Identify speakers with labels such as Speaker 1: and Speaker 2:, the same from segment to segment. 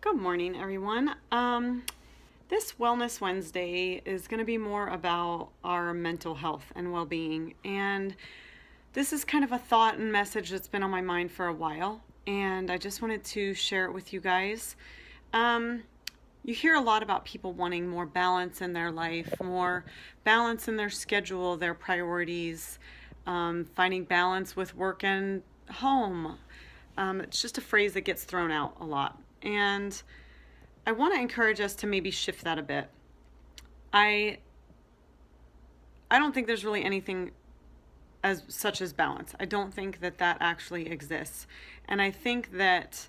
Speaker 1: Good morning, everyone. This Wellness Wednesday is going to be more about our mental health and well-being. And this is kind of a thought and message that's been on my mind for a while. And I just wanted to share it with you guys. You hear a lot about people wanting more balance in their life, more balance in their schedule, their priorities, finding balance with work and home. It's just a phrase that gets thrown out a lot. And I want to encourage us to maybe shift that a bit. I don't think there's really anything as such as balance. I don't think that actually exists. And I think that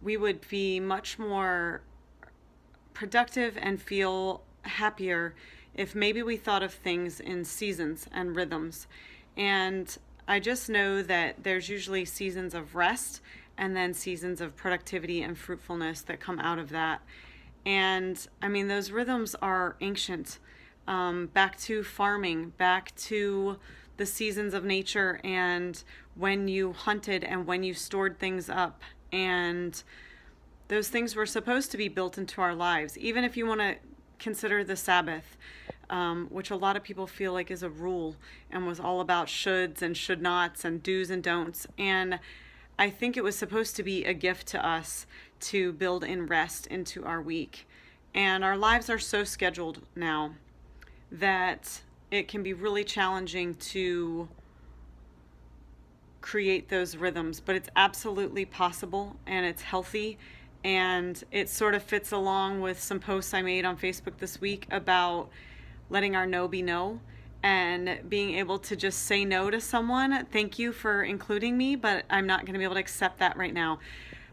Speaker 1: we would be much more productive and feel happier if maybe we thought of things in seasons and rhythms. And I just know that there's usually seasons of rest and then seasons of productivity and fruitfulness that come out of that. And I mean, those rhythms are ancient. Back to farming, back to the seasons of nature and when you hunted and when you stored things up. And those things were supposed to be built into our lives. Even if you want to consider the Sabbath, which a lot of people feel like is a rule and was all about shoulds and should nots and do's and don'ts. And I think it was supposed to be a gift to us to build in rest into our week. And our lives are so scheduled now that it can be really challenging to create those rhythms, but it's absolutely possible and it's healthy. And it sort of fits along with some posts I made on Facebook this week about letting our no be no and being able to just say no to someone. Thank you for including me, but I'm not going to be able to accept that right now.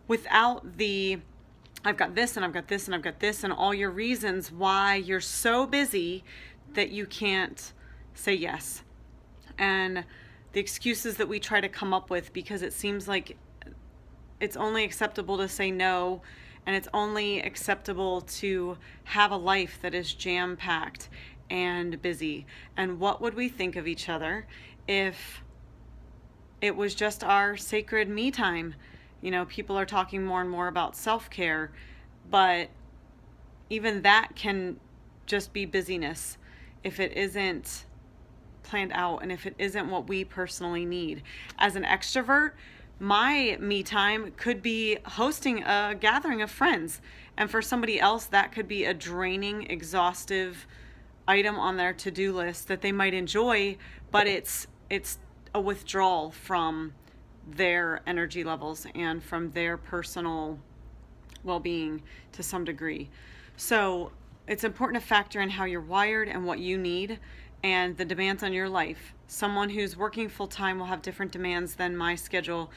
Speaker 1: Without the, I've got this and I've got this and I've got this and all your reasons why you're so busy that you can't say yes. And the excuses that we try to come up with because it seems like it's only acceptable to say no, and it's only acceptable to have a life that is jam-packed and busy. And what would we think of each other if it was just our sacred me time? You know, people are talking more and more about self-care, but even that can just be busyness if it isn't planned out and if it isn't what we personally need. As an extrovert, my me time could be hosting a gathering of friends. And for somebody else, that could be a draining, exhaustive item on their to-do list that they might enjoy, but it's a withdrawal from their energy levels and from their personal well-being to some degree. So it's important to factor in how you're wired and what you need and the demands on your life. Someone who's working full-time will have different demands than my schedule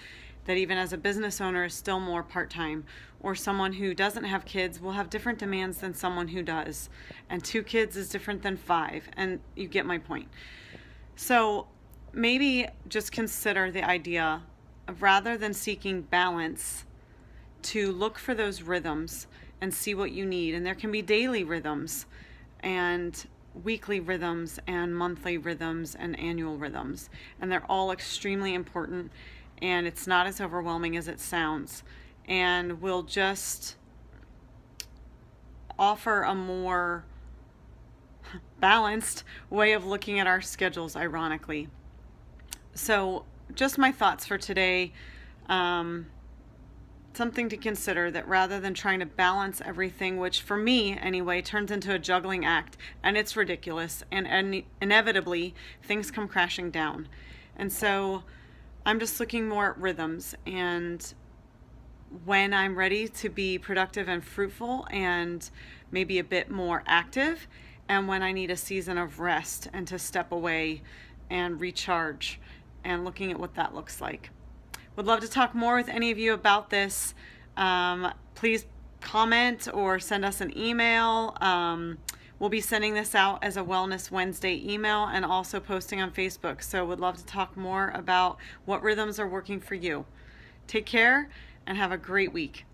Speaker 1: that even as a business owner is still more part-time. Or someone who doesn't have kids will have different demands than someone who does. And 2 kids is different than 5. And you get my point. So maybe just consider the idea of, rather than seeking balance, to look for those rhythms and see what you need. And there can be daily rhythms and weekly rhythms and monthly rhythms and annual rhythms. And they're all extremely important. And it's not as overwhelming as it sounds. And we'll just offer a more balanced way of looking at our schedules, ironically. So just my thoughts for today. Something to consider, that rather than trying to balance everything, which for me anyway turns into a juggling act, and it's ridiculous, and inevitably things come crashing down. And so I'm just looking more at rhythms and when I'm ready to be productive and fruitful and maybe a bit more active, and when I need a season of rest and to step away and recharge, and looking at what that looks like. Would love to talk more with any of you about this. Please comment or send us an email. We'll be sending this out as a Wellness Wednesday email and also posting on Facebook. So would love to talk more about what rhythms are working for you. Take care and have a great week.